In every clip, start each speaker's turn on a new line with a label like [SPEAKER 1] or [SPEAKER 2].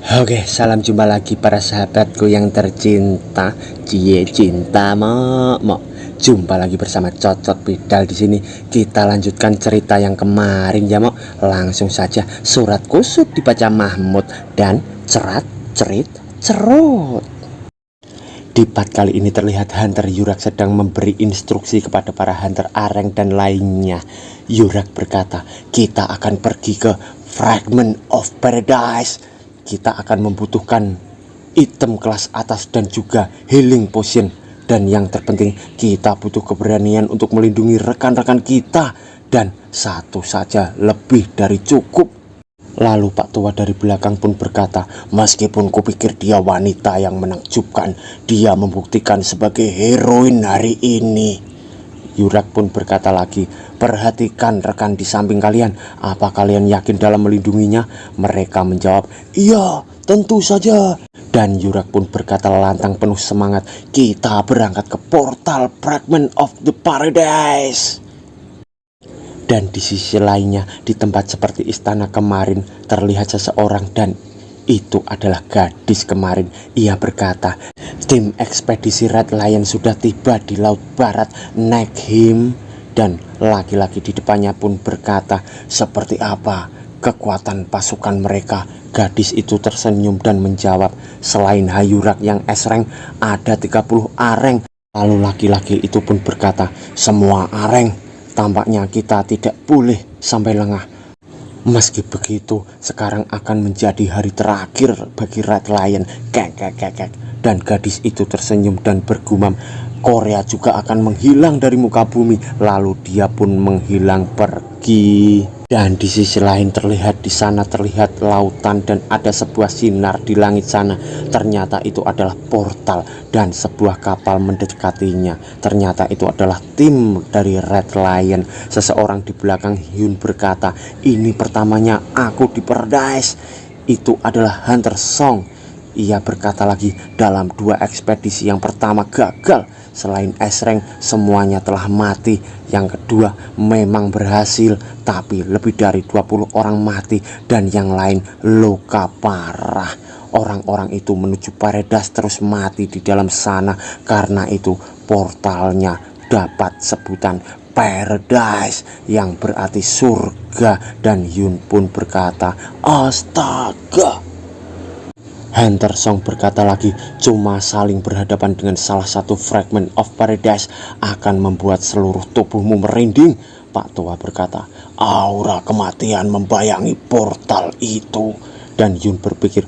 [SPEAKER 1] Oke, salam jumpa lagi para sahabatku yang tercinta. Cie cinta mo. Jumpa lagi bersama Cocot Bidal di sini. Kita lanjutkan cerita yang kemarin ya mo. Langsung saja surat kusut dibaca Mahmud dan cerat cerit cerut. Di part kali ini terlihat Hunter Yurak sedang memberi instruksi kepada para Hunter Areng dan lainnya. Yurak berkata, kita akan pergi ke Fragment of Paradise. Kita akan membutuhkan item kelas atas dan juga healing potion. Dan yang terpenting, kita butuh keberanian untuk melindungi rekan-rekan kita. Dan satu saja lebih dari cukup. Lalu Pak Tua dari belakang pun berkata, meskipun kupikir dia wanita yang menakjubkan, dia membuktikan sebagai heroin hari ini. Yurak pun berkata lagi, perhatikan rekan di samping kalian, apa kalian yakin dalam melindunginya? Mereka menjawab, iya tentu saja. Dan Yurak pun berkata lantang penuh semangat, kita berangkat ke portal Fragment of the Paradise. Dan di sisi lainnya, di tempat seperti istana kemarin, terlihat seseorang dan itu adalah gadis kemarin. Ia berkata, tim ekspedisi Red Lion sudah tiba di Laut Barat Nekhim. Dan laki-laki di depannya pun berkata, seperti apa kekuatan pasukan mereka? Gadis itu tersenyum dan menjawab, selain Hayurak yang S-rank, ada 30 Areng. Lalu laki-laki itu pun berkata, semua Areng. Tampaknya kita tidak boleh sampai lengah. Meski begitu, sekarang akan menjadi hari terakhir bagi Red Lion. Kek. Dan gadis itu tersenyum dan bergumam, Korea juga akan menghilang dari muka bumi. Lalu dia pun menghilang pergi. Dan di sisi lain terlihat di sana terlihat lautan dan ada sebuah sinar di langit sana. Ternyata itu adalah portal dan sebuah kapal mendekatinya. Ternyata itu adalah tim dari Red Lion. Seseorang di belakang Hyun berkata, ini pertamanya aku di Paradise. Itu adalah Hunter Song. Ia berkata lagi, dalam 2 ekspedisi yang pertama gagal. Selain S-rank semuanya telah mati. Yang kedua memang berhasil, tapi lebih dari 20 orang mati dan yang lain luka parah. Orang-orang itu menuju Paradise terus mati di dalam sana. Karena itu portalnya dapat sebutan Paradise yang berarti surga. Dan Yun pun berkata, astaga. Hunter Song berkata lagi, cuma saling berhadapan dengan salah satu Fragment of Paradise akan membuat seluruh tubuhmu merinding. Pak Tua berkata, aura kematian membayangi portal itu. Dan Yun berpikir,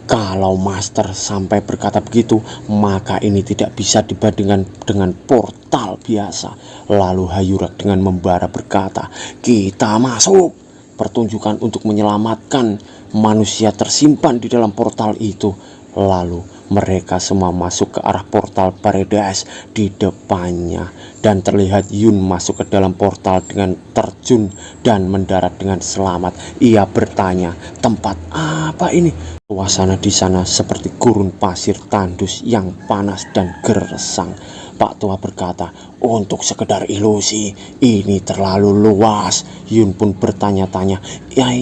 [SPEAKER 1] kalau Master sampai berkata begitu, maka ini tidak bisa dibandingkan dengan portal biasa. Lalu Hayurak dengan membara berkata, kita masuk. Pertunjukan untuk menyelamatkan manusia tersimpan di dalam portal itu. Lalu mereka semua masuk ke arah portal Paradise di depannya. Dan terlihat Yun masuk ke dalam portal dengan terjun dan mendarat dengan selamat. Ia bertanya, tempat apa ini? Suasana di sana seperti gurun pasir tandus yang panas dan gersang. Pak Tua berkata, untuk sekedar ilusi, ini terlalu luas. Yun pun bertanya-tanya, ya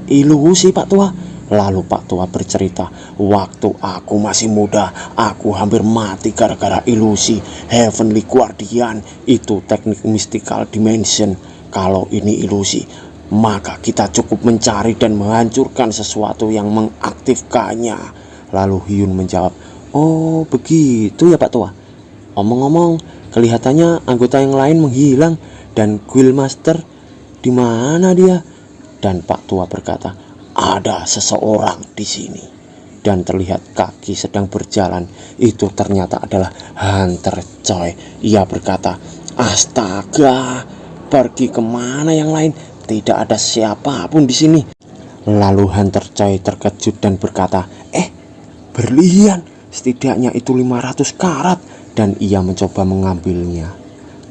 [SPEAKER 1] ilusi Pak Tua? Lalu Pak Tua bercerita, waktu aku masih muda, aku hampir mati gara-gara ilusi. Heavenly Guardian, itu teknik mystical dimension. Kalau ini ilusi, maka kita cukup mencari dan menghancurkan sesuatu yang mengaktifkannya. Lalu Hyun menjawab, oh begitu ya Pak Tua. Omong-omong, kelihatannya anggota yang lain menghilang. Dan Guild Master, di mana dia? Dan Pak Tua berkata, ada seseorang di sini. Dan terlihat kaki sedang berjalan. Itu ternyata adalah Hunter Choi. Ia berkata, astaga, pergi kemana yang lain? Tidak ada siapapun di sini. Lalu Hunter Choi terkejut dan berkata, berlian, setidaknya itu 500 karat. Dan ia mencoba mengambilnya.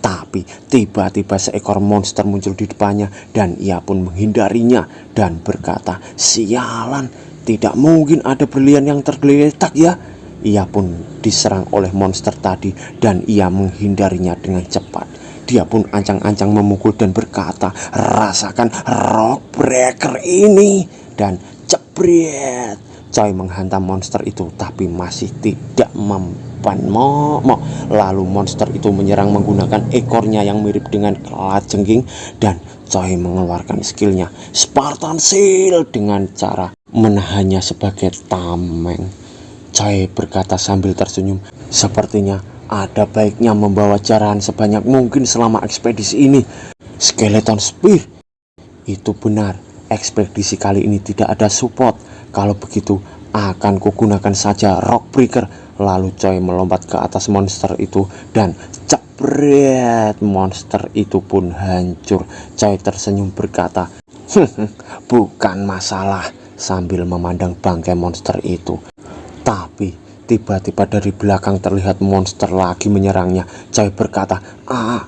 [SPEAKER 1] Tapi tiba-tiba seekor monster muncul di depannya dan ia pun menghindarinya dan berkata, sialan, tidak mungkin ada berlian yang tergeletak ya. Ia pun diserang oleh monster tadi dan ia menghindarinya dengan cepat. Dia pun ancang-ancang memukul dan berkata, rasakan rock breaker ini. Dan cepat Jebret. Coy menghantam monster itu tapi masih tidak mempan mok. Lalu monster itu menyerang menggunakan ekornya yang mirip dengan kalajengking, dan Coy mengeluarkan skillnya Spartan Seal dengan cara menahannya sebagai tameng. Coy berkata sambil tersenyum, sepertinya ada baiknya membawa jarahan sebanyak mungkin selama ekspedisi ini. Skeleton Spear, itu benar, ekspedisi kali ini tidak ada support. Kalau begitu akan kugunakan saja Rock Breaker. Lalu Coy melompat ke atas monster itu dan jebret, monster itu pun hancur. Coy tersenyum berkata, bukan masalah, sambil memandang bangkai monster itu. Tapi tiba-tiba dari belakang terlihat monster lagi menyerangnya. Coy berkata,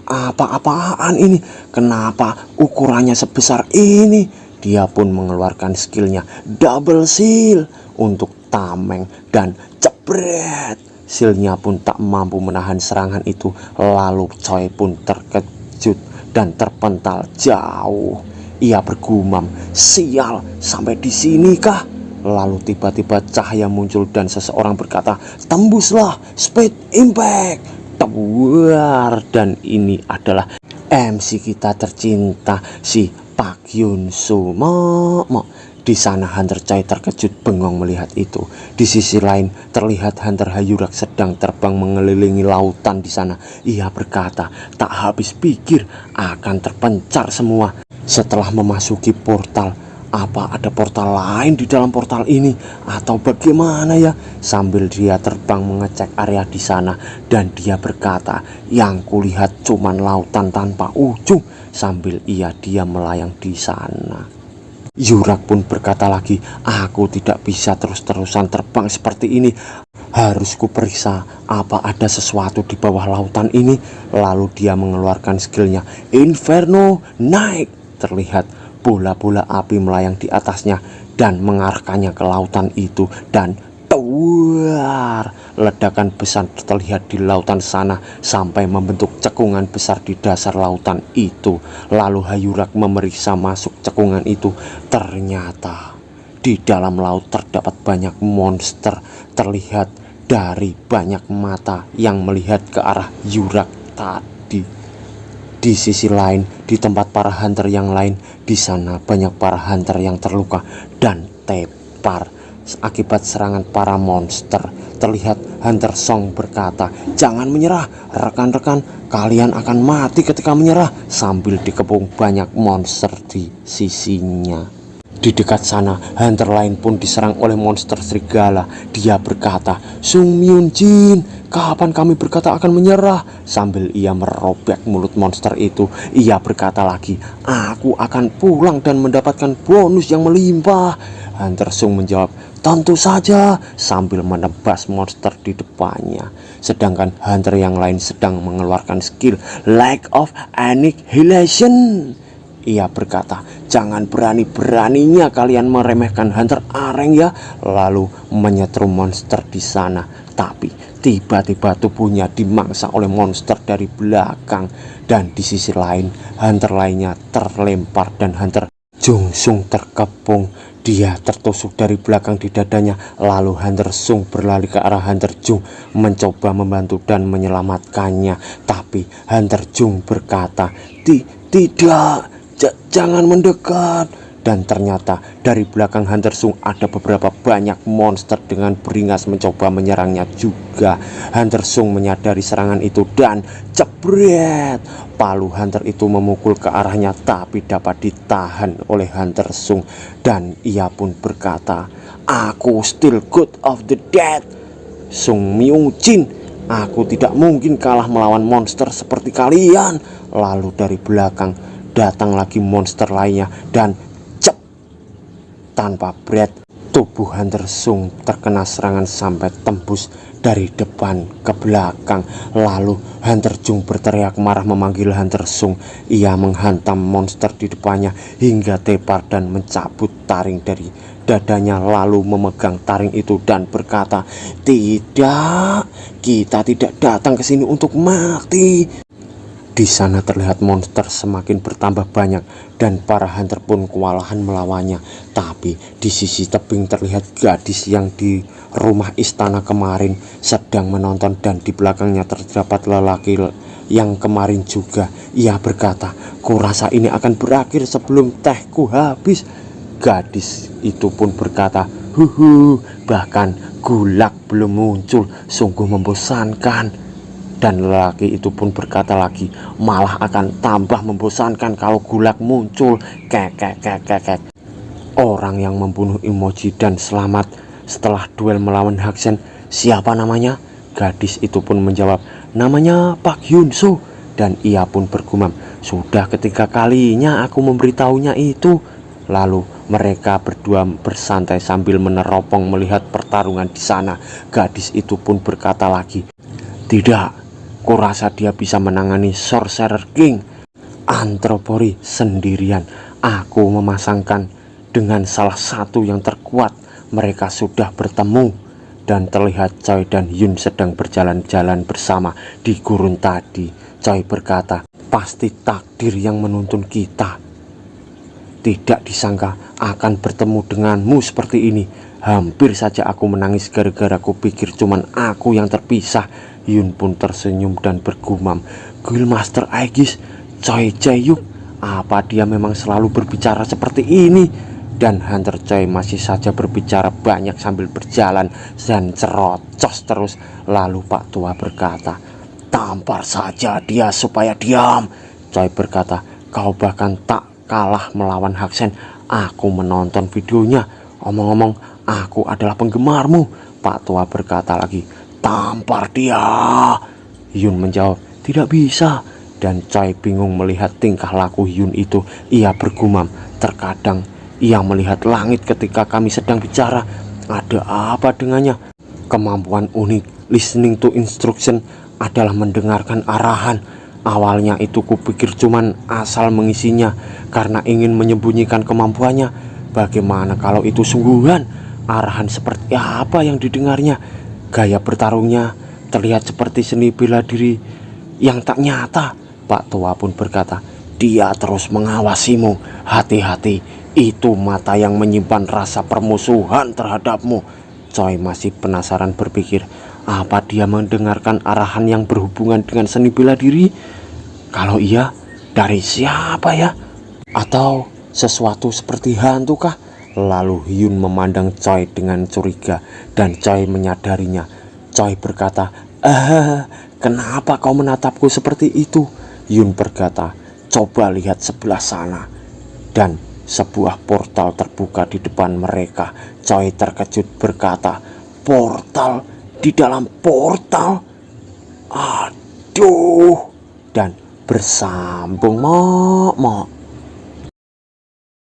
[SPEAKER 1] apa-apaan ini? Kenapa ukurannya sebesar ini? Dia pun mengeluarkan skillnya Double Seal untuk tameng, dan jebret, sealnya pun tak mampu menahan serangan itu. Lalu Coy pun terkejut dan terpental jauh. Ia bergumam, sial, sampai di sini kah? Lalu tiba-tiba cahaya muncul dan seseorang berkata, tembuslah, Speed Impact. Tebuar, dan ini adalah MC kita tercinta, si Pak Yun Soo. Di sana Hunter Coy terkejut bengong melihat itu. Di sisi lain terlihat Hunter Hayurak sedang terbang mengelilingi lautan di sana. Ia berkata, tak habis pikir akan terpencar semua. Setelah memasuki portal, apa ada portal lain di dalam portal ini atau bagaimana ya? Sambil dia terbang mengecek area di sana, dan dia berkata, yang kulihat cuman lautan tanpa ujung. Sambil ia diam melayang di sana. Yurak pun berkata lagi, aku tidak bisa terus-terusan terbang seperti ini. Harus kuperiksa apa ada sesuatu di bawah lautan ini. Lalu dia mengeluarkan skillnya Inferno Night. Terlihat bola-bola api melayang di atasnya dan mengarahkannya ke lautan itu, dan tuar, ledakan besar terlihat di lautan sana sampai membentuk cekungan besar di dasar lautan itu. Lalu Hayurak memeriksa masuk cekungan itu. Ternyata di dalam laut terdapat banyak monster. Terlihat dari banyak mata yang melihat ke arah Yurak tadi. Di sisi lain, di tempat para hunter yang lain, di sana banyak para hunter yang terluka dan tepar akibat serangan para monster. Terlihat Hunter Song berkata, jangan menyerah rekan-rekan, kalian akan mati ketika menyerah, sambil dikepung banyak monster di sisinya. Di dekat sana, hunter lain pun diserang oleh monster serigala. Dia berkata, Sung Myun Jin, kapan kami berkata akan menyerah? Sambil ia merobek mulut monster itu. Ia berkata lagi, aku akan pulang dan mendapatkan bonus yang melimpah. Hunter Sung menjawab, tentu saja, sambil menebas monster di depannya. Sedangkan hunter yang lain sedang mengeluarkan skill Lack of Annihilation. Ia berkata, jangan berani-beraninya kalian meremehkan Hunter Areng ya. Lalu menyetrum monster di sana. Tapi tiba-tiba tubuhnya dimangsa oleh monster dari belakang. Dan di sisi lain, Hunter lainnya terlempar dan Hunter Jung Sung terkepung. Dia tertusuk dari belakang di dadanya. Lalu Hunter Sung berlari ke arah Hunter Jung, mencoba membantu dan menyelamatkannya. Tapi Hunter Jung berkata, tidak, jangan mendekat. Dan ternyata dari belakang Hunter Sung ada beberapa banyak monster dengan beringas mencoba menyerangnya juga. Hunter Sung menyadari serangan itu dan jebret, palu Hunter itu memukul ke arahnya, tapi dapat ditahan oleh Hunter Sung. Dan ia pun berkata, aku still good of the dead, Sung Myung Jin, aku tidak mungkin kalah melawan monster seperti kalian. Lalu dari belakang datang lagi monster lainnya dan cep, tanpa breath, tubuh Hunter Sung terkena serangan sampai tembus dari depan ke belakang. Lalu Hunter Jung berteriak marah memanggil Hunter Sung. Ia menghantam monster di depannya hingga tepar dan mencabut taring dari dadanya, lalu memegang taring itu dan berkata, tidak, kita tidak datang ke sini untuk mati. Di sana terlihat monster semakin bertambah banyak dan para hunter pun kewalahan melawannya. Tapi di sisi tebing terlihat gadis yang di rumah istana kemarin sedang menonton, dan di belakangnya terdapat lelaki yang kemarin juga. Ia berkata, "Kurasa ini akan berakhir sebelum tehku habis." Gadis itu pun berkata, "Huhu, bahkan gulak belum muncul, sungguh membosankan." Dan lelaki itu pun berkata lagi, "Malah akan tambah membosankan kalau gulak muncul." Kek. Orang yang membunuh emoji dan selamat setelah duel melawan Hakshen, siapa namanya? Gadis itu pun menjawab, "Namanya Pak Yunsu." Dan ia pun bergumam, "Sudah ketiga kalinya aku memberitahunya itu." Lalu mereka berdua bersantai sambil meneropong melihat pertarungan di sana. Gadis itu pun berkata lagi, "Tidak, kurasa dia bisa menangani Sorcerer King Antropori sendirian. Aku memasangkan dengan salah satu yang terkuat. Mereka sudah bertemu." Dan terlihat Choi dan Yun sedang berjalan-jalan bersama di gurun tadi. Choi berkata, "Pasti takdir yang menuntun kita. Tidak disangka akan bertemu denganmu seperti ini. Hampir saja aku menangis gara-gara aku pikir cuman aku yang terpisah." Yun pun tersenyum dan bergumam, "Guildmaster Aegis, Choi Jae-yuk, apa dia memang selalu berbicara seperti ini?" Dan Hunter Choi masih saja berbicara banyak sambil berjalan dan cerocos terus. Lalu Pak Tua berkata, "Tampar saja dia supaya diam." Choi berkata, "Kau bahkan tak kalah melawan Hakshen. Aku menonton videonya. Omong-omong, aku adalah penggemarmu." Pak Tua berkata lagi, "Tampar dia." Yun menjawab, "Tidak bisa." Dan Choi bingung melihat tingkah laku Yun itu. Ia bergumam, "Terkadang ia melihat langit ketika kami sedang bicara. Ada apa dengannya?" Kemampuan unik listening to instruction adalah mendengarkan arahan. Awalnya itu kupikir cuman asal mengisinya karena ingin menyembunyikan kemampuannya. Bagaimana kalau itu sungguhan? Arahan seperti apa yang didengarnya? Gaya bertarungnya terlihat seperti seni bela diri yang tak nyata." Pak Tua pun berkata, "Dia terus mengawasimu. Hati-hati, itu mata yang menyimpan rasa permusuhan terhadapmu." Choi masih penasaran berpikir, apa dia mendengarkan arahan yang berhubungan dengan seni bela diri? Kalau iya, dari siapa ya? Atau sesuatu seperti hantu kah? Lalu Hyun memandang Choi dengan curiga dan Choi menyadarinya. Choi berkata, kenapa kau menatapku seperti itu?" Hyun berkata, "Coba lihat sebelah sana." Dan sebuah portal terbuka di depan mereka. Choi terkejut berkata, "Portal di dalam portal? Aduh!" Dan bersambung, mok.